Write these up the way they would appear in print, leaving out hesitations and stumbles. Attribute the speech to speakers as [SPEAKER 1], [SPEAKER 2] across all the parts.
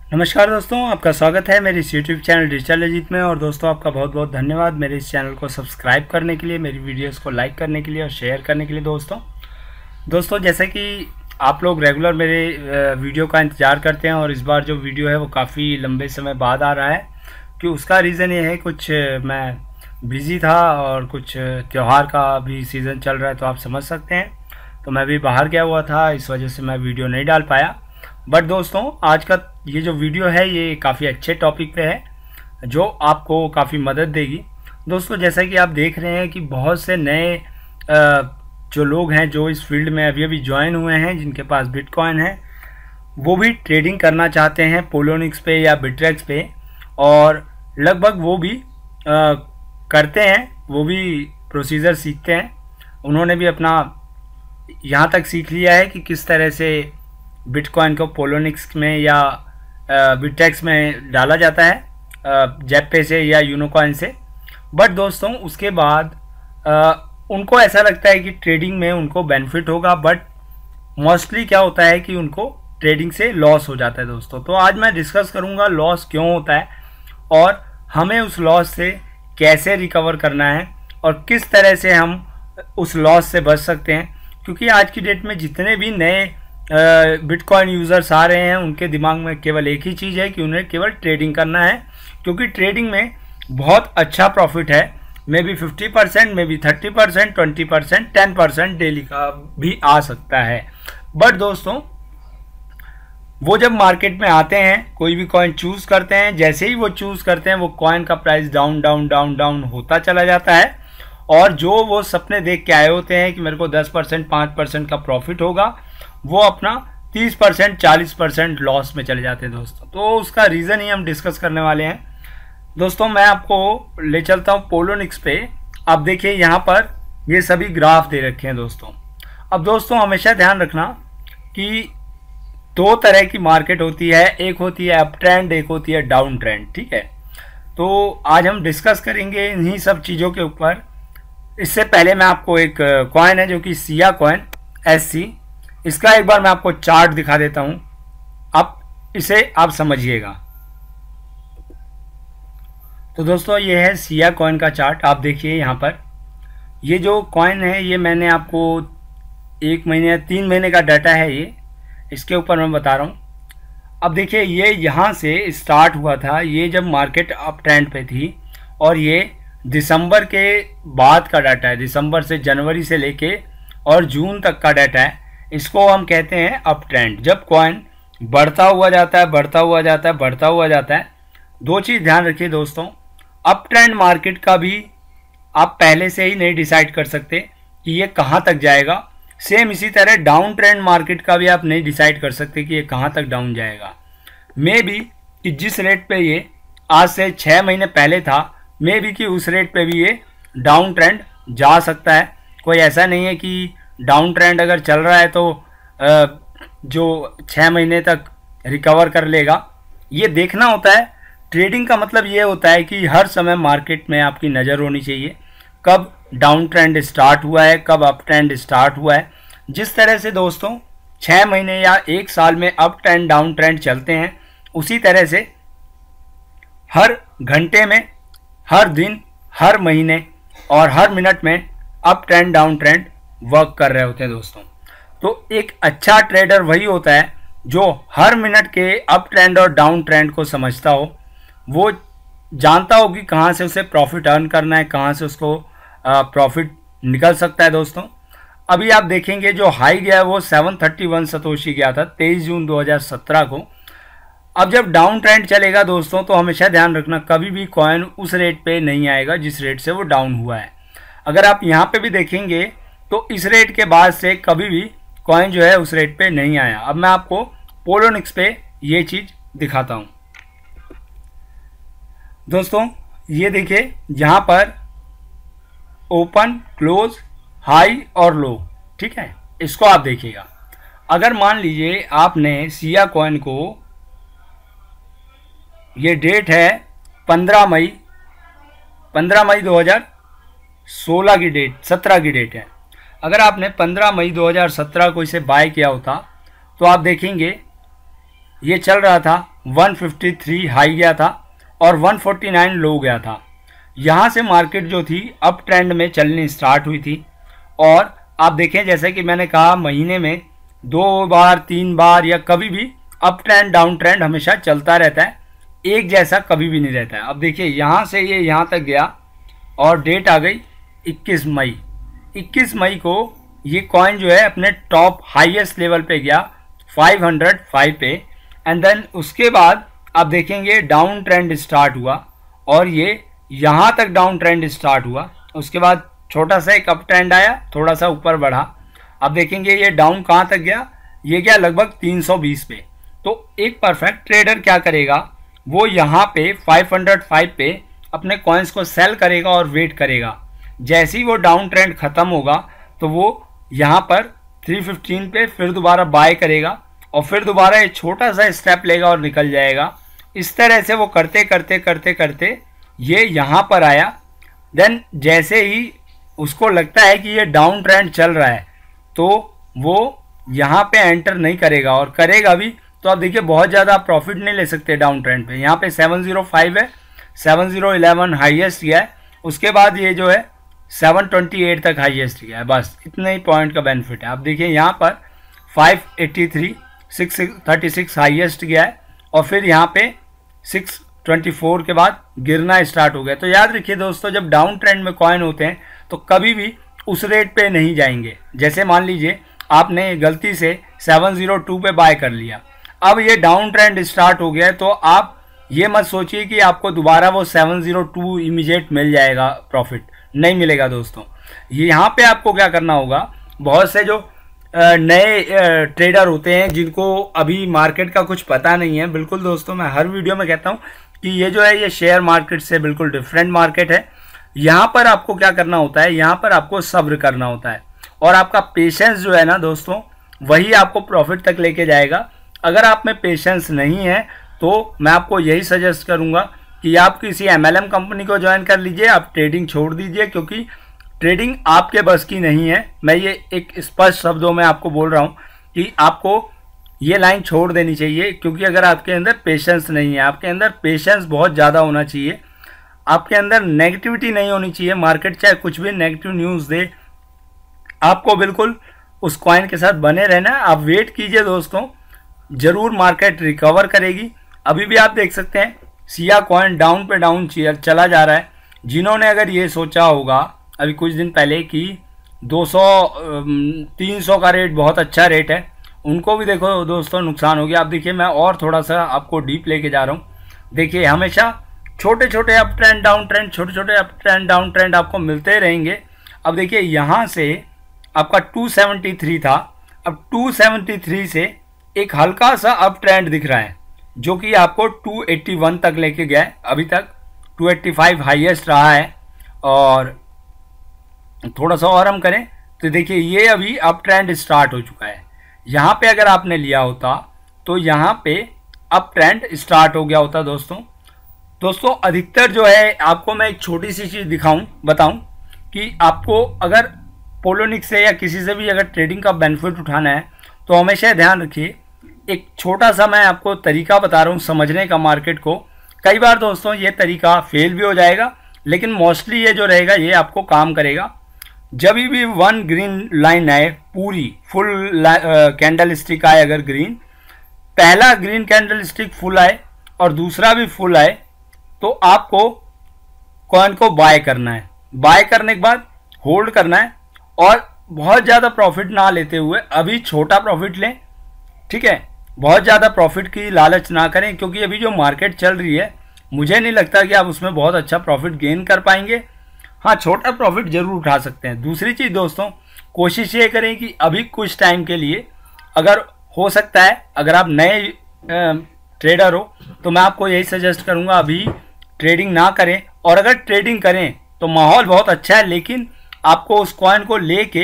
[SPEAKER 1] नमस्कार दोस्तों, आपका स्वागत है मेरे इस यूट्यूब चैनल डिजिटल अजीत में। और दोस्तों आपका बहुत बहुत धन्यवाद मेरे इस चैनल को सब्सक्राइब करने के लिए, मेरी वीडियोस को लाइक करने के लिए और शेयर करने के लिए। दोस्तों जैसे कि आप लोग रेगुलर मेरे वीडियो का इंतज़ार करते हैं और इस बार जो वीडियो है वो काफ़ी लंबे समय बाद आ रहा है, कि उसका रीज़न ये है कुछ मैं बिज़ी था और कुछ त्यौहार का भी सीज़न चल रहा है, तो आप समझ सकते हैं। तो मैं भी बाहर गया हुआ था, इस वजह से मैं वीडियो नहीं डाल पाया। बट दोस्तों आज का ये जो वीडियो है ये काफ़ी अच्छे टॉपिक पे है, जो आपको काफ़ी मदद देगी। दोस्तों जैसा कि आप देख रहे हैं कि बहुत से नए जो लोग हैं जो इस फील्ड में अभी अभी ज्वाइन हुए हैं, जिनके पास बिटकॉइन है, वो भी ट्रेडिंग करना चाहते हैं पोलोनिक्स पे या बिट्रेक्स पे, और लगभग वो भी करते हैं, वो भी प्रोसीजर सीखते हैं। उन्होंने भी अपना यहाँ तक सीख लिया है कि किस तरह से बिटकॉइन को पोलोनिक्स में या बिट्रेक्स में डाला जाता है, जेपे से या यूनोकॉइन से। बट दोस्तों उसके बाद उनको ऐसा लगता है कि ट्रेडिंग में उनको बेनिफिट होगा, बट मोस्टली क्या होता है कि उनको ट्रेडिंग से लॉस हो जाता है दोस्तों। तो आज मैं डिस्कस करूंगा लॉस क्यों होता है और हमें उस लॉस से कैसे रिकवर करना है और किस तरह से हम उस लॉस से बच सकते हैं। क्योंकि आज की डेट में जितने भी नए बिटकॉइन यूज़र्स आ रहे हैं, उनके दिमाग में केवल एक ही चीज़ है कि उन्हें केवल ट्रेडिंग करना है, क्योंकि ट्रेडिंग में बहुत अच्छा प्रॉफिट है। May be 50%, may be 30%, 20%, 10% daily का भी आ सकता है। बट दोस्तों वो जब मार्केट में आते हैं, कोई भी कॉइन चूज़ करते हैं, जैसे ही वो चूज़ करते हैं वो कॉइन का price down down down down होता चला जाता है, और जो वो सपने देख के आए होते हैं कि मेरे को 10%, 5% का प्रॉफिट होगा, वो अपना 30%, 40% लॉस में चले जाते हैं दोस्तों। तो उसका रीज़न ही हम डिस्कस करने वाले हैं। दोस्तों मैं आपको ले चलता हूँ पोलोनिक्स पे। आप देखिए यहाँ पर ये सभी ग्राफ दे रखे हैं दोस्तों। अब दोस्तों हमेशा ध्यान रखना कि दो तरह की मार्केट होती है, एक होती है अप ट्रेंड, एक होती है डाउन ट्रेंड, ठीक है। तो आज हम डिस्कस करेंगे इन्हीं सब चीज़ों के ऊपर। इससे पहले मैं आपको एक कॉइन है जो कि सिया कॉइन SC, इसका एक बार मैं आपको चार्ट दिखा देता हूं, अब इसे आप समझिएगा। तो दोस्तों ये है सिया कॉइन का चार्ट। आप देखिए यहाँ पर ये जो कॉइन है ये मैंने आपको 1 महीने 3 महीने का डाटा है, ये इसके ऊपर मैं बता रहा हूँ। अब देखिए ये यहाँ से स्टार्ट हुआ था, ये जब मार्केट अप ट्रेंड पे थी, और ये दिसंबर के बाद का डाटा है, दिसंबर से जनवरी से लेके और जून तक का डाटा है। इसको हम कहते हैं अप ट्रेंड। जब कॉइन बढ़ता हुआ जाता है, बढ़ता हुआ जाता है, बढ़ता हुआ जाता है, दो चीज़ ध्यान रखिए दोस्तों। अप ट्रेंड मार्केट का भी आप पहले से ही नहीं डिसाइड कर सकते कि ये कहाँ तक जाएगा। सेम इसी तरह डाउन ट्रेंड मार्केट का भी आप नहीं डिसाइड कर सकते कि ये कहाँ तक डाउन जाएगा। मे बी कि जिस रेट पे ये आज से 6 महीने पहले था, मे बी कि उस रेट पे भी ये डाउन ट्रेंड जा सकता है। कोई ऐसा नहीं है कि डाउन ट्रेंड अगर चल रहा है तो जो 6 महीने तक रिकवर कर लेगा। ये देखना होता है। ट्रेडिंग का मतलब ये होता है कि हर समय मार्केट में आपकी नज़र होनी चाहिए, कब डाउन ट्रेंड स्टार्ट हुआ है, कब अप ट्रेंड स्टार्ट हुआ है। जिस तरह से दोस्तों 6 महीने या 1 साल में अप ट्रेंड डाउन ट्रेंड चलते हैं, उसी तरह से हर घंटे में, हर दिन, हर महीने और हर मिनट में up trend down trend work कर रहे होते हैं दोस्तों। तो एक अच्छा ट्रेडर वही होता है जो हर मिनट के अप ट्रेंड और डाउन ट्रेंड को समझता हो, वो जानता हो कि कहाँ से उसे प्रॉफिट अर्न करना है, कहाँ से उसको प्रॉफिट निकल सकता है दोस्तों। अभी आप देखेंगे जो हाई गया है वो 731 सतोशी गया था 23 जून 2017 को। अब जब डाउन ट्रेंड चलेगा दोस्तों तो हमेशा ध्यान रखना कभी भी कॉइन उस रेट पे नहीं आएगा जिस रेट से वो डाउन हुआ है। अगर आप यहाँ पे भी देखेंगे तो इस रेट के बाद से कभी भी कॉइन जो है उस रेट पे नहीं आया। अब मैं आपको पोलोनिक्स पे ये चीज़ दिखाता हूँ दोस्तों। ये देखिए यहाँ पर ओपन, क्लोज, हाई और लो, ठीक है। इसको आप देखिएगा। अगर मान लीजिए आपने सिया कॉइन को, ये डेट है 15 मई 2016 की डेट, 17 की डेट है। अगर आपने 15 मई 2017 को इसे बाय किया होता तो आप देखेंगे ये चल रहा था 153 हाई गया था और 149 लो गया था। यहाँ से मार्केट जो थी अप ट्रेंड में चलनी स्टार्ट हुई थी। और आप देखें जैसे कि मैंने कहा महीने में 2 बार 3 बार या कभी भी अप ट्रेंड डाउन ट्रेंड हमेशा चलता रहता है, एक जैसा कभी भी नहीं रहता है। अब देखिए यहाँ से ये यहाँ तक गया और डेट आ गई 21 मई। 21 मई को ये कॉइन जो है अपने टॉप हाईएस्ट लेवल पे गया 505 पे। एंड देन उसके बाद आप देखेंगे डाउन ट्रेंड स्टार्ट हुआ और ये यहाँ तक डाउन ट्रेंड स्टार्ट हुआ। उसके बाद छोटा सा एक अप ट्रेंड आया, थोड़ा सा ऊपर बढ़ा। अब देखेंगे ये डाउन कहाँ तक गया, ये गया लगभग 320 पे। तो एक परफेक्ट ट्रेडर क्या करेगा, वो यहाँ पे 505 पे अपने कॉइन्स को सेल करेगा और वेट करेगा। जैसे ही वो डाउन ट्रेंड ख़त्म होगा तो वो यहाँ पर 315 पे फिर दोबारा बाय करेगा और फिर दोबारा एक छोटा सा स्टेप लेगा और निकल जाएगा। इस तरह से वो करते करते करते करते ये यहाँ पर आया। देन जैसे ही उसको लगता है कि ये डाउन ट्रेंड चल रहा है तो वो यहाँ पे एंटर नहीं करेगा, और करेगा भी तो आप देखिए बहुत ज़्यादा आप प्रॉफिट नहीं ले सकते डाउन ट्रेंड पे। यहाँ पे 705 है, 7011 हाईएस्ट गया है, उसके बाद ये जो है 728 तक हाईएस्ट गया है। बस इतने ही पॉइंट का बेनिफिट है। आप देखिए यहाँ पर 583 636 हाईएस्ट गया है और फिर यहाँ पे 624 के बाद गिरना स्टार्ट हो गया। तो याद रखिए दोस्तों, जब डाउन ट्रेंड में कॉइन होते हैं तो कभी भी उस रेट पे नहीं जाएंगे। जैसे मान लीजिए आपने गलती से 702 पे बाय कर लिया, अब ये डाउन ट्रेंड स्टार्ट हो गया है, तो आप ये मत सोचिए कि आपको दोबारा वो 702 इमीडिएट मिल जाएगा प्रॉफिट, नहीं मिलेगा दोस्तों। ये यहाँ पे आपको क्या करना होगा, बहुत से जो नए ट्रेडर होते हैं जिनको अभी मार्केट का कुछ पता नहीं है, बिल्कुल दोस्तों मैं हर वीडियो में कहता हूँ कि ये जो है ये शेयर मार्केट से बिल्कुल डिफरेंट मार्केट है। यहाँ पर आपको क्या करना होता है, यहाँ पर आपको सब्र करना होता है और आपका पेशेंस जो है ना दोस्तों, वही आपको प्रॉफिट तक लेके जाएगा। अगर आप में पेशेंस नहीं है तो मैं आपको यही सजेस्ट करूँगा कि आप किसी MLM कंपनी को ज्वाइन कर लीजिए, आप ट्रेडिंग छोड़ दीजिए, क्योंकि ट्रेडिंग आपके बस की नहीं है। मैं ये एक स्पष्ट शब्दों में आपको बोल रहा हूँ कि आपको ये लाइन छोड़ देनी चाहिए, क्योंकि अगर आपके अंदर पेशेंस नहीं है, आपके अंदर पेशेंस बहुत ज़्यादा होना चाहिए, आपके अंदर नेगेटिविटी नहीं होनी चाहिए। मार्केट चाहे कुछ भी नेगेटिव न्यूज़ दे, आपको बिल्कुल उस कॉइन के साथ बने रहना है। आप वेट कीजिए दोस्तों, ज़रूर मार्केट रिकवर करेगी। अभी भी आप देख सकते हैं सिया कॉइन डाउन पे डाउन चला जा रहा है। जिन्होंने अगर ये सोचा होगा अभी कुछ दिन पहले कि 200-300 का रेट बहुत अच्छा रेट है, उनको भी देखो दोस्तों नुकसान हो गया। अब देखिए मैं और थोड़ा सा आपको डीप लेके जा रहा हूँ। देखिए हमेशा छोटे छोटे अप ट्रेंड डाउन ट्रेंड, छोटे छोटे अप ट्रेंड डाउन ट्रेंड आपको मिलते रहेंगे। अब देखिए यहाँ से आपका 273 था, अब 273 से एक हल्का सा अप ट्रेंड दिख रहा है जो कि आपको 281 तक लेके गया है। अभी तक 285 हाईएस्ट रहा है और थोड़ा सा और हम करें तो देखिए ये अभी अप ट्रेंड स्टार्ट हो चुका है। यहाँ पे अगर आपने लिया होता तो यहाँ पे अप ट्रेंड स्टार्ट हो गया होता दोस्तों। अधिकतर जो है आपको मैं एक छोटी सी चीज़ बताऊं कि आपको अगर पोलोनिक्स से या किसी से भी अगर ट्रेडिंग का बेनिफिट उठाना है तो हमेशा ध्यान रखिए, एक छोटा सा मैं आपको तरीका बता रहा हूँ समझने का मार्केट को। कई बार दोस्तों ये तरीका फेल भी हो जाएगा, लेकिन मोस्टली ये जो रहेगा ये आपको काम करेगा। जब भी वन ग्रीन लाइन आए, पूरी फुल कैंडल स्टिक आए, अगर ग्रीन पहला ग्रीन कैंडल स्टिक फुल आए और दूसरा भी फुल आए, तो आपको कॉइन को बाय करना है। बाय करने के बाद होल्ड करना है और बहुत ज़्यादा प्रॉफिट ना लेते हुए अभी छोटा प्रॉफिट लें, ठीक है। बहुत ज़्यादा प्रॉफिट की लालच ना करें, क्योंकि अभी जो मार्केट चल रही है मुझे नहीं लगता कि आप उसमें बहुत अच्छा प्रॉफिट गेन कर पाएंगे। हाँ, छोटा प्रॉफिट जरूर उठा सकते हैं। दूसरी चीज़ दोस्तों, कोशिश ये करें कि अभी कुछ टाइम के लिए, अगर हो सकता है अगर आप नए ट्रेडर हो तो मैं आपको यही सजेस्ट करूँगा अभी ट्रेडिंग ना करें, और अगर ट्रेडिंग करें तो माहौल बहुत अच्छा है, लेकिन आपको उस कॉइन को लेके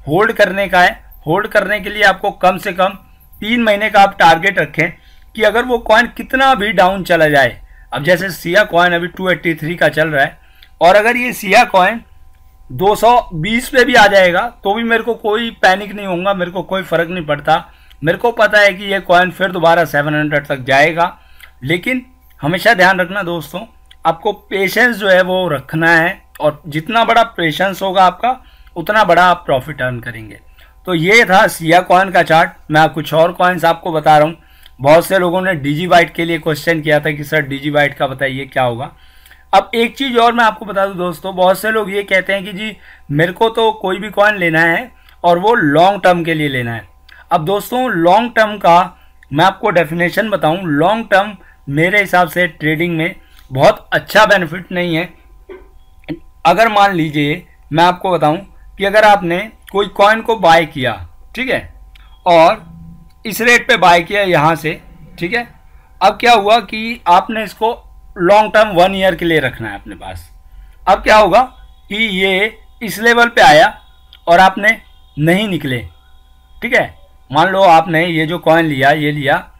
[SPEAKER 1] होल्ड करने का है। होल्ड करने के लिए आपको कम से कम 3 महीने का आप टारगेट रखें कि अगर वो कॉइन कितना भी डाउन चला जाए, अब जैसे सिया कॉइन अभी 283 का चल रहा है, और अगर ये सिया कॉइन 220 पे भी आ जाएगा तो भी मेरे को कोई पैनिक नहीं होगा, मेरे को कोई फ़र्क नहीं पड़ता, मेरे को पता है कि ये कॉइन फिर दोबारा 700 तक जाएगा, लेकिन हमेशा ध्यान रखना दोस्तों, आपको पेशेंस जो है वो रखना है, और जितना बड़ा पेशेंस होगा आपका उतना बड़ा आप प्रॉफिट अर्न करेंगे। तो ये था सिया कॉइन का चार्ट। मैं कुछ और कॉइन्स आपको बता रहा हूँ। बहुत से लोगों ने डिजीबाइट के लिए क्वेश्चन किया था कि सर डिजीबाइट का बताइए क्या होगा। अब एक चीज़ और मैं आपको बता दूं दोस्तों, बहुत से लोग ये कहते हैं कि जी मेरे को तो कोई भी कॉइन लेना है और वो लॉन्ग टर्म के लिए लेना है। अब दोस्तों लॉन्ग टर्म का मैं आपको डेफिनेशन बताऊं, लॉन्ग टर्म मेरे हिसाब से ट्रेडिंग में बहुत अच्छा बेनिफिट नहीं है। अगर मान लीजिए मैं आपको बताऊं कि अगर आपने कोई कॉइन को बाय किया, ठीक है, और इस रेट पे बाय किया यहाँ से, ठीक है, अब क्या हुआ कि आपने इसको लॉन्ग टर्म 1 ईयर के लिए रखना है अपने पास। अब क्या होगा कि ये इस लेवल पे आया और आपने नहीं निकले, ठीक है, मान लो आपने ये जो कॉइन लिया, ये लिया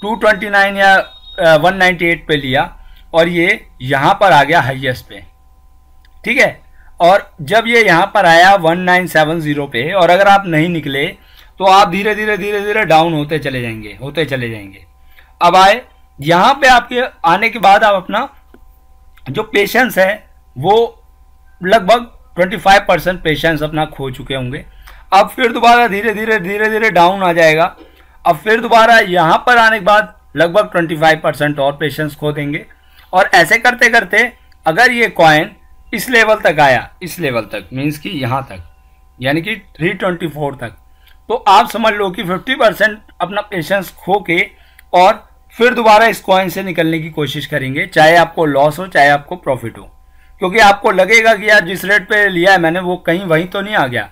[SPEAKER 1] 229 या 198 पे लिया और ये यहाँ पर आ गया हाईएस्ट पे, ठीक है, और जब ये यहाँ पर आया 1970 पे और अगर आप नहीं निकले तो आप धीरे धीरे डाउन होते चले जाएंगे। अब आए यहाँ पे, आपके आने के बाद आप अपना जो पेशेंस है वो लगभग 25% पेशेंस अपना खो चुके होंगे। अब फिर दोबारा धीरे धीरे डाउन आ जाएगा। अब फिर दोबारा यहाँ पर आने के बाद लगभग 25% और पेशेंस खो देंगे, और ऐसे करते करते अगर ये कॉइन इस लेवल तक आया, इस लेवल तक मीन्स कि यहाँ तक, यानी कि 324 तक, तो आप समझ लो कि 50% अपना पेशेंस खो के और फिर दोबारा इस कॉइन से निकलने की कोशिश करेंगे, चाहे आपको लॉस हो चाहे आपको प्रॉफिट हो, क्योंकि आपको लगेगा कि यार जिस रेट पे लिया है मैंने वो कहीं वहीं तो नहीं आ गया।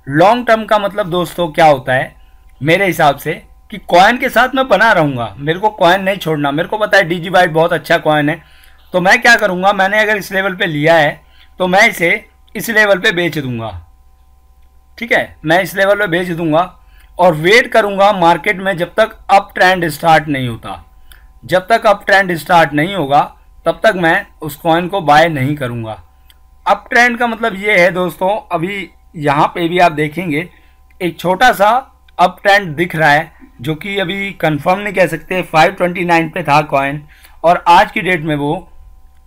[SPEAKER 1] लॉन्ग टर्म का मतलब दोस्तों क्या होता है मेरे हिसाब से कि कॉइन के साथ मैं बना रहूँगा, मेरे को कॉइन नहीं छोड़ना। मेरे को पता है डिजीबाइट बहुत अच्छा कॉइन है, तो मैं क्या करूँगा, मैंने अगर इस लेवल पे लिया है तो मैं इसे इस लेवल पे बेच दूंगा, ठीक है, मैं इस लेवल पे बेच दूंगा और वेट करूंगा मार्केट में जब तक अप ट्रेंड स्टार्ट नहीं होता। जब तक अप ट्रेंड स्टार्ट नहीं होगा तब तक मैं उस कॉइन को बाय नहीं करूंगा। अप ट्रेंड का मतलब ये है दोस्तों, अभी यहाँ पे भी आप देखेंगे एक छोटा सा अप ट्रेंड दिख रहा है, जो कि अभी कंफर्म नहीं कह सकते, 529 पे था कॉइन और आज की डेट में वो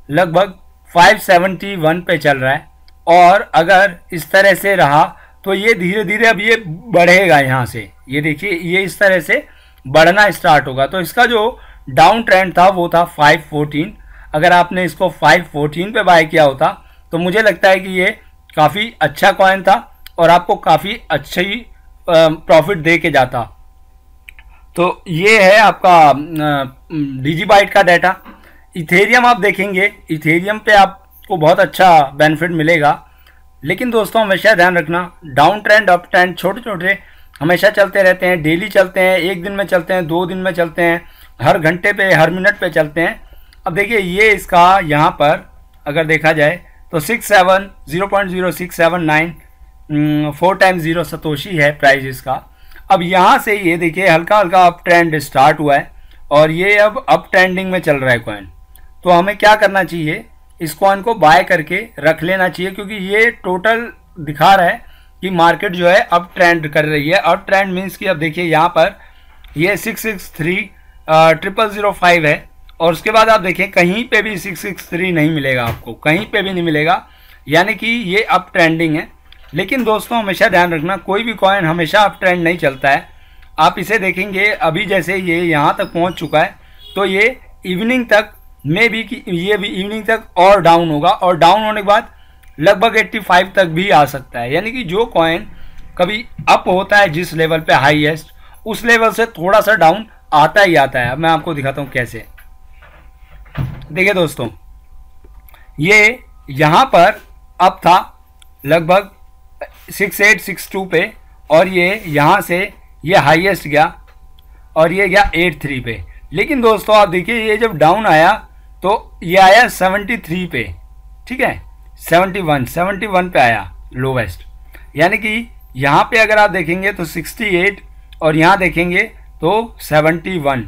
[SPEAKER 1] लगभग 571 पे चल रहा है। और अगर इस तरह से रहा तो ये धीरे धीरे अब ये बढ़ेगा, यहाँ से ये देखिए ये इस तरह से बढ़ना स्टार्ट होगा। तो इसका जो डाउन ट्रेंड था वो था 514। अगर आपने इसको 514 पे बाय किया होता तो मुझे लगता है कि ये काफ़ी अच्छा कॉइन था और आपको काफ़ी अच्छी प्रॉफिट दे के जाता। तो ये है आपका डिजीबाइट का डाटा। इथेरियम आप देखेंगे, इथेरियम पे आपको बहुत अच्छा बेनिफिट मिलेगा, लेकिन दोस्तों हमेशा ध्यान रखना डाउन ट्रेंड अप ट्रेंड छोटे छोटे हमेशा चलते रहते हैं, डेली चलते हैं, एक दिन में चलते हैं, 2 दिन में चलते हैं, हर घंटे पे हर मिनट पे चलते हैं। अब देखिए ये इसका यहाँ पर अगर देखा जाए तो 0.0679 4 टाइम्स 0 सतोशी है प्राइस इसका। अब यहाँ से ये देखिए हल्का हल्का अप ट्रेंड स्टार्ट हुआ है और ये अब अप ट्रेंडिंग में चल रहा है कॉइन। तो हमें क्या करना चाहिए, इस कॉइन को बाय करके रख लेना चाहिए, क्योंकि ये टोटल दिखा रहा है कि मार्केट जो है अप ट्रेंड कर रही है। अप ट्रेंड मीन्स कि अब देखिए यहाँ पर ये 663,005 है और उसके बाद आप देखें कहीं पे भी 663 नहीं मिलेगा आपको, कहीं पे भी नहीं मिलेगा, यानी कि ये अप ट्रेंडिंग है। लेकिन दोस्तों हमेशा ध्यान रखना कोई भी कॉइन हमेशा अप ट्रेंड नहीं चलता है। आप इसे देखेंगे अभी जैसे ये यहाँ तक पहुँच चुका है तो ये इवनिंग तक में भी कि ये भी इवनिंग तक और डाउन होगा और डाउन होने के बाद लगभग 85 तक भी आ सकता है। यानी कि जो कॉइन कभी अप होता है जिस लेवल पे हाईएस्ट, उस लेवल से थोड़ा सा डाउन आता ही आता है। अब मैं आपको दिखाता हूँ कैसे। देखिए दोस्तों ये यहाँ पर अप था लगभग 6862 पे और ये यहाँ से ये हाईएस्ट गया और ये गया 83 पे। लेकिन दोस्तों आप देखिए ये जब डाउन आया तो ये आया 73 पे, ठीक है, 71 पे आया लोवेस्ट। यानी कि यहाँ पे अगर आप देखेंगे तो 68 और यहाँ देखेंगे तो 71।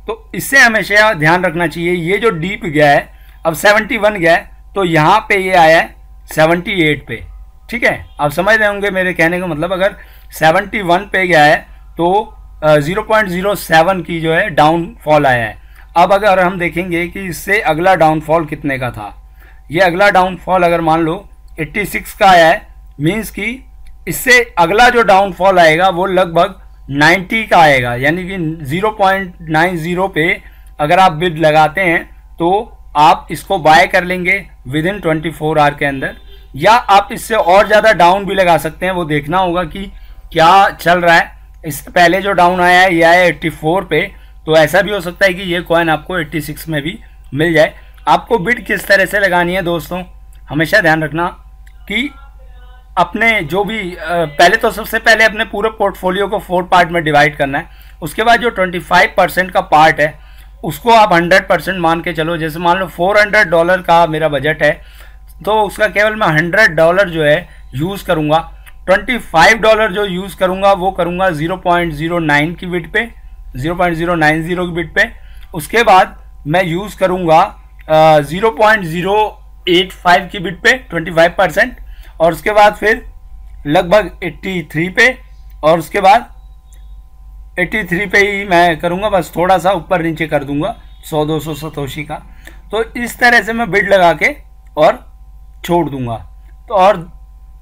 [SPEAKER 1] तो इससे हमेशा ध्यान रखना चाहिए ये जो डीप गया है अब 71 गया है तो यहाँ पे ये आया है 78 पे, ठीक है। आप समझ रहे होंगे मेरे कहने का मतलब, अगर 71 पे गया है तो 0.07 की जो है डाउनफॉल आया है। अब अगर हम देखेंगे कि इससे अगला डाउनफॉल कितने का था, ये अगला डाउनफॉल अगर मान लो 86 का आया है, मीन्स कि इससे अगला जो डाउनफॉल आएगा वो लगभग 90 का आएगा, यानी कि 0.90 पे अगर आप बिड लगाते हैं तो आप इसको बाय कर लेंगे विद इन 24 आवर के अंदर, या आप इससे और ज़्यादा डाउन भी लगा सकते हैं। वो देखना होगा कि क्या चल रहा है। इससे पहले जो डाउन आया है ये आया 84 पे, तो ऐसा भी हो सकता है कि ये कॉइन आपको 86 में भी मिल जाए। आपको बिड किस तरह से लगानी है दोस्तों, हमेशा ध्यान रखना कि अपने जो भी पहले तो सबसे पहले अपने पूरे पोर्टफोलियो को 4 पार्ट में डिवाइड करना है। उसके बाद जो 25% का पार्ट है उसको आप 100% मान के चलो। जैसे मान लो $400 का मेरा बजट है, तो उसका केवल मैं $100 जो है यूज़ करूँगा। $25 जो यूज़ करूँगा वो करूँगा 0.09 की बिट पे, 0.090 की बिट पे। उसके बाद मैं यूज़ करूँगा 0.085 की बिट पे 25%, और उसके बाद फिर लगभग 83 पे, और उसके बाद 83 पे ही मैं करूँगा, बस थोड़ा सा ऊपर नीचे कर दूँगा 100-200 सतोशी का। तो इस तरह से मैं बिड लगा के और छोड़ दूँगा। तो और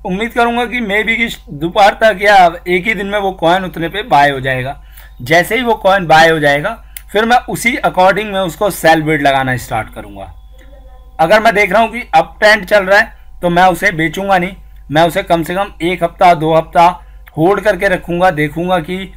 [SPEAKER 1] उम्मीद करूँगा कि मे भी कि दोपहर तक या एक ही दिन में वो कॉइन उतने पे बाय हो जाएगा। जैसे ही वो कॉइन बाय हो जाएगा फिर मैं उसी अकॉर्डिंग में उसको सेल बिड लगाना स्टार्ट करूँगा। अगर मैं देख रहा हूँ कि अप ट्रेंड चल रहा है तो मैं उसे बेचूंगा नहीं, मैं उसे कम से कम 1 हफ्ता 2 हफ्ता होल्ड करके रखूँगा, देखूँगा कि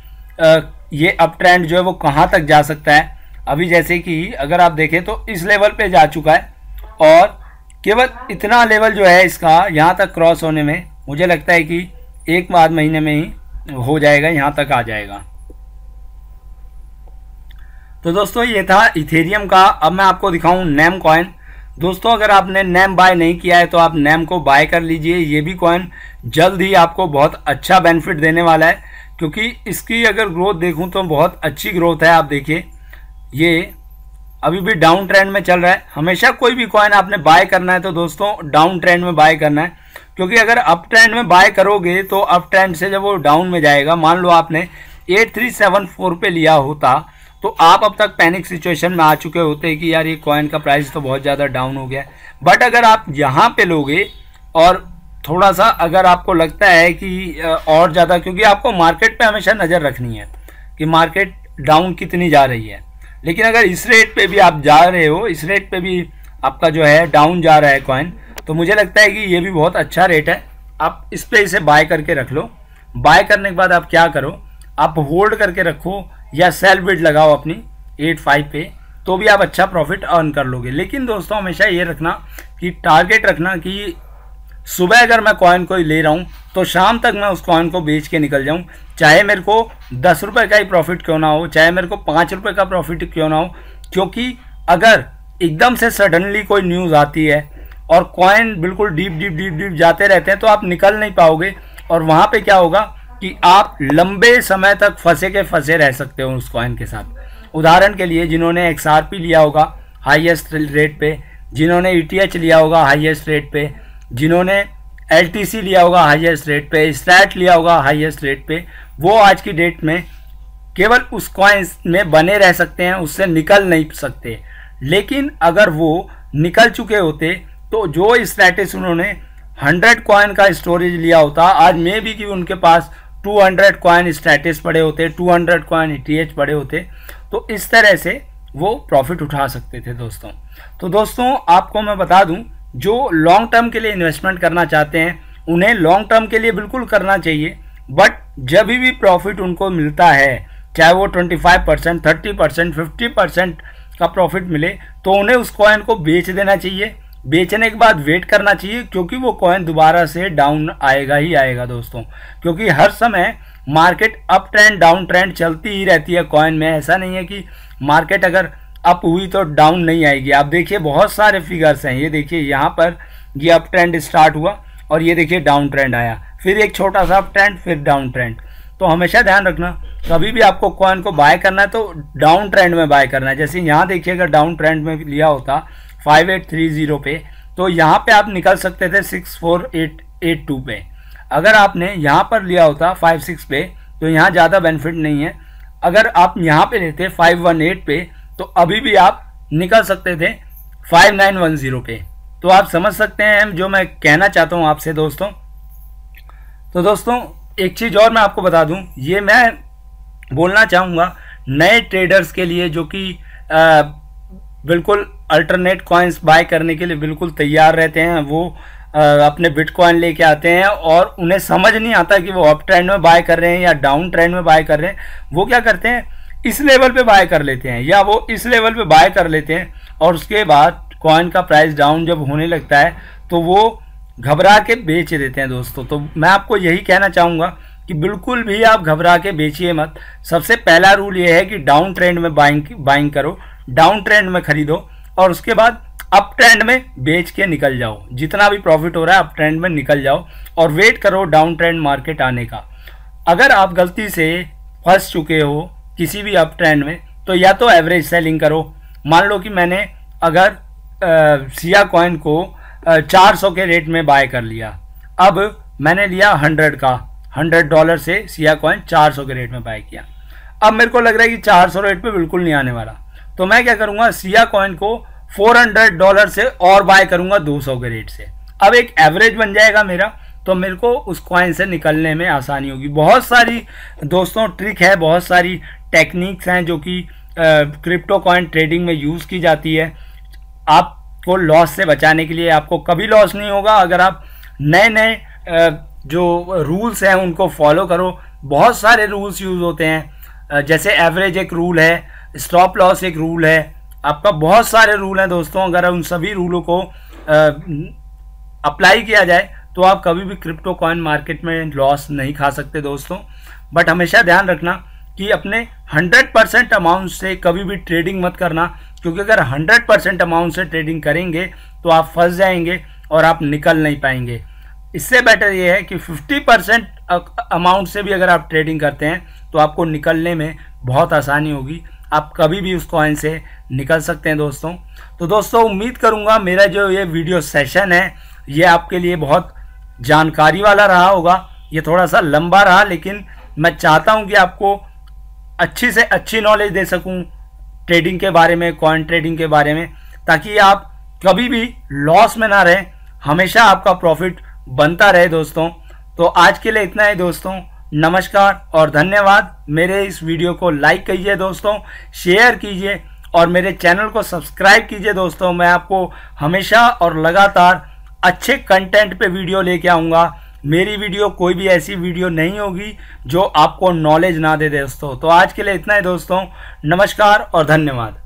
[SPEAKER 1] ये अप ट्रेंड जो है वो कहाँ तक जा सकता है। अभी जैसे कि अगर आप देखें तो इस लेवल पे जा चुका है, और केवल इतना लेवल जो है इसका यहाँ तक क्रॉस होने में मुझे लगता है कि 1 आध महीने में ही हो जाएगा, यहाँ तक आ जाएगा। तो दोस्तों ये था इथेरियम का। अब मैं आपको दिखाऊं नेम कॉइन। दोस्तों अगर आपने नेम बाय नहीं किया है तो आप नेम को बाय कर लीजिए। ये भी कॉइन जल्द ही आपको बहुत अच्छा बेनिफिट देने वाला है, क्योंकि इसकी अगर ग्रोथ देखूं तो बहुत अच्छी ग्रोथ है। आप देखिए ये अभी भी डाउन ट्रेंड में चल रहा है। हमेशा कोई भी कॉइन आपने बाय करना है तो दोस्तों डाउन ट्रेंड में बाय करना है, क्योंकि अगर अप ट्रेंड में बाय करोगे तो अप ट्रेंड से जब वो डाउन में जाएगा, मान लो आपने 8374 पे लिया होता तो आप अब तक पैनिक सिचुएशन में आ चुके होते कि यार ये कॉइन का प्राइस तो बहुत ज़्यादा डाउन हो गया। बट अगर आप यहाँ पे लोगे और थोड़ा सा अगर आपको लगता है कि और ज़्यादा, क्योंकि आपको मार्केट पे हमेशा नज़र रखनी है कि मार्केट डाउन कितनी जा रही है, लेकिन अगर इस रेट पे भी आप जा रहे हो, इस रेट पे भी आपका जो है डाउन जा रहा है कॉइन, तो मुझे लगता है कि ये भी बहुत अच्छा रेट है। आप इस पे इसे बाय करके रख लो। बाय करने के बाद आप क्या करो, आप होल्ड करके रखो या सेल बिड लगाओ अपनी 85 पे, तो भी आप अच्छा प्रॉफिट अर्न कर लोगे। लेकिन दोस्तों हमेशा ये रखना कि टारगेट रखना कि सुबह अगर मैं कॉइन को ले रहा हूँ तो शाम तक मैं उस कॉइन को बेच के निकल जाऊँ, चाहे मेरे को 10 रुपये का ही प्रॉफिट क्यों ना हो, चाहे मेरे को 5 रुपये का प्रॉफिट क्यों ना हो। क्योंकि अगर एकदम से सडनली कोई न्यूज़ आती है और कॉइन बिल्कुल डीप डीप डीप डीप जाते रहते हैं तो आप निकल नहीं पाओगे, और वहाँ पे क्या होगा कि आप लंबे समय तक फंसे के फंसे रह सकते हो उस कॉइन के साथ। उदाहरण के लिए जिन्होंने XRP लिया होगा हाईएस्ट रेट पे, जिन्होंने ETH लिया होगा हाईएस्ट रेट पे, जिन्होंने LTC लिया होगा हाईएस्ट रेट पे, स्टैट लिया होगा हाईएस्ट रेट पे, वो आज की डेट में केवल उस कॉइन में बने रह सकते हैं, उससे निकल नहीं सकते। लेकिन अगर वो निकल चुके होते तो जो स्टैटस उन्होंने 100 कॉइन का स्टोरेज लिया होता, आज में भी कि उनके पास 200 कॉइन स्टैटस पड़े होते, 200 कॉइन ETH पड़े होते, तो इस तरह से वो प्रॉफिट उठा सकते थे दोस्तों। तो दोस्तों आपको मैं बता दूं, जो लॉन्ग टर्म के लिए इन्वेस्टमेंट करना चाहते हैं उन्हें लॉन्ग टर्म के लिए बिल्कुल करना चाहिए, बट जब भी प्रॉफिट उनको मिलता है, चाहे वो 25%, 30%, 50% का प्रॉफिट मिले, तो उन्हें उस कॉइन को बेच देना चाहिए। बेचने के बाद वेट करना चाहिए, क्योंकि वो कॉइन दोबारा से डाउन आएगा ही आएगा दोस्तों। क्योंकि हर समय market up trend down trend चलती ही रहती है कॉइन में। ऐसा नहीं है कि मार्केट अगर अप हुई तो डाउन नहीं आएगी। आप देखिए बहुत सारे फिगर्स हैं, ये देखिए यहाँ पर ये अप ट्रेंड स्टार्ट हुआ और ये देखिए डाउन ट्रेंड आया, फिर एक छोटा सा अप ट्रेंड, फिर डाउन ट्रेंड। तो हमेशा ध्यान रखना कभी भी आपको कॉइन को बाय करना है तो डाउन ट्रेंड में बाय करना है। जैसे यहाँ देखिए अगर डाउन ट्रेंड में लिया होता 5830 पे, तो यहाँ पे आप निकल सकते थे 64882 पे। अगर आपने यहाँ पर लिया होता 56 पे, तो यहाँ ज़्यादा बेनिफिट नहीं है। अगर आप यहाँ पे लेते 518 पे तो अभी भी आप निकल सकते थे 5910 पे। तो आप समझ सकते हैं जो मैं कहना चाहता हूँ आपसे दोस्तों। तो दोस्तों एक चीज़ और मैं आपको बता दूं, ये मैं बोलना चाहूँगा नए ट्रेडर्स के लिए जो कि बिल्कुल अल्टरनेट कॉइन्स बाय करने के लिए बिल्कुल तैयार रहते हैं। वो अपने बिटकॉइन लेके आते हैं और उन्हें समझ नहीं आता कि वो अप ट्रेंड में बाय कर रहे हैं या डाउन ट्रेंड में बाय कर रहे हैं। वो क्या करते हैं, इस लेवल पे बाय कर लेते हैं या वो इस लेवल पे बाय कर लेते हैं और उसके बाद कॉइन का प्राइस डाउन जब होने लगता है तो वो घबरा के बेच देते हैं दोस्तों। तो मैं आपको यही कहना चाहूँगा कि बिल्कुल भी आप घबरा के बेचिए मत। सबसे पहला रूल ये है कि डाउन ट्रेंड में बाइंग करो, डाउन ट्रेंड में खरीदो और उसके बाद अप ट्रेंड में बेच के निकल जाओ। जितना भी प्रॉफिट हो रहा है अप ट्रेंड में निकल जाओ और वेट करो डाउन ट्रेंड मार्केट आने का। अगर आप गलती से फंस चुके हो किसी भी अप ट्रेंड में तो या तो एवरेज सेलिंग करो। मान लो कि मैंने अगर सिया कॉइन को 400 के रेट में बाय कर लिया, अब मैंने लिया 100 का, $100 से सिया कॉइन 400 के रेट में बाय किया। अब मेरे को लग रहा है कि 400 रेट पे बिल्कुल नहीं आने वाला, तो मैं क्या करूंगा, सिया कॉइन को $400 से और बाय करूंगा 200 के रेट से। अब एक एवरेज बन जाएगा मेरा, तो मेरे को उस कॉइन से निकलने में आसानी होगी। बहुत सारी दोस्तों ट्रिक है, बहुत सारी टेक्निक्स हैं जो कि क्रिप्टो कॉइन ट्रेडिंग में यूज़ की जाती है आपको लॉस से बचाने के लिए। आपको कभी लॉस नहीं होगा अगर आप नए नए जो रूल्स हैं उनको फॉलो करो। बहुत सारे रूल्स यूज़ होते हैं, जैसे एवरेज एक रूल है, स्टॉप लॉस एक रूल है, आपका बहुत सारे रूल हैं दोस्तों। अगर उन सभी रूलों को अप्लाई किया जाए तो आप कभी भी क्रिप्टो कॉइन मार्केट में लॉस नहीं खा सकते दोस्तों। बट हमेशा ध्यान रखना कि अपने 100% अमाउंट से कभी भी ट्रेडिंग मत करना, क्योंकि अगर 100% अमाउंट से ट्रेडिंग करेंगे तो आप फंस जाएंगे और आप निकल नहीं पाएंगे। इससे बेटर ये है कि 50% अमाउंट से भी अगर आप ट्रेडिंग करते हैं तो आपको निकलने में बहुत आसानी होगी। आप कभी भी उस कॉइन से निकल सकते हैं दोस्तों। तो दोस्तों उम्मीद करूंगा मेरा जो ये वीडियो सेशन है ये आपके लिए बहुत जानकारी वाला रहा होगा। ये थोड़ा सा लंबा रहा, लेकिन मैं चाहता हूं कि आपको अच्छी से अच्छी नॉलेज दे सकूं ट्रेडिंग के बारे में, कॉइन ट्रेडिंग के बारे में, ताकि आप कभी भी लॉस में ना रहें, हमेशा आपका प्रॉफिट बनता रहे दोस्तों। तो आज के लिए इतना ही दोस्तों, नमस्कार और धन्यवाद। मेरे इस वीडियो को लाइक कीजिए दोस्तों, शेयर कीजिए और मेरे चैनल को सब्सक्राइब कीजिए दोस्तों। मैं आपको हमेशा और लगातार अच्छे कंटेंट पे वीडियो लेके आऊँगा। मेरी वीडियो कोई भी ऐसी वीडियो नहीं होगी जो आपको नॉलेज ना दे दोस्तों। तो आज के लिए इतना ही दोस्तों, नमस्कार और धन्यवाद।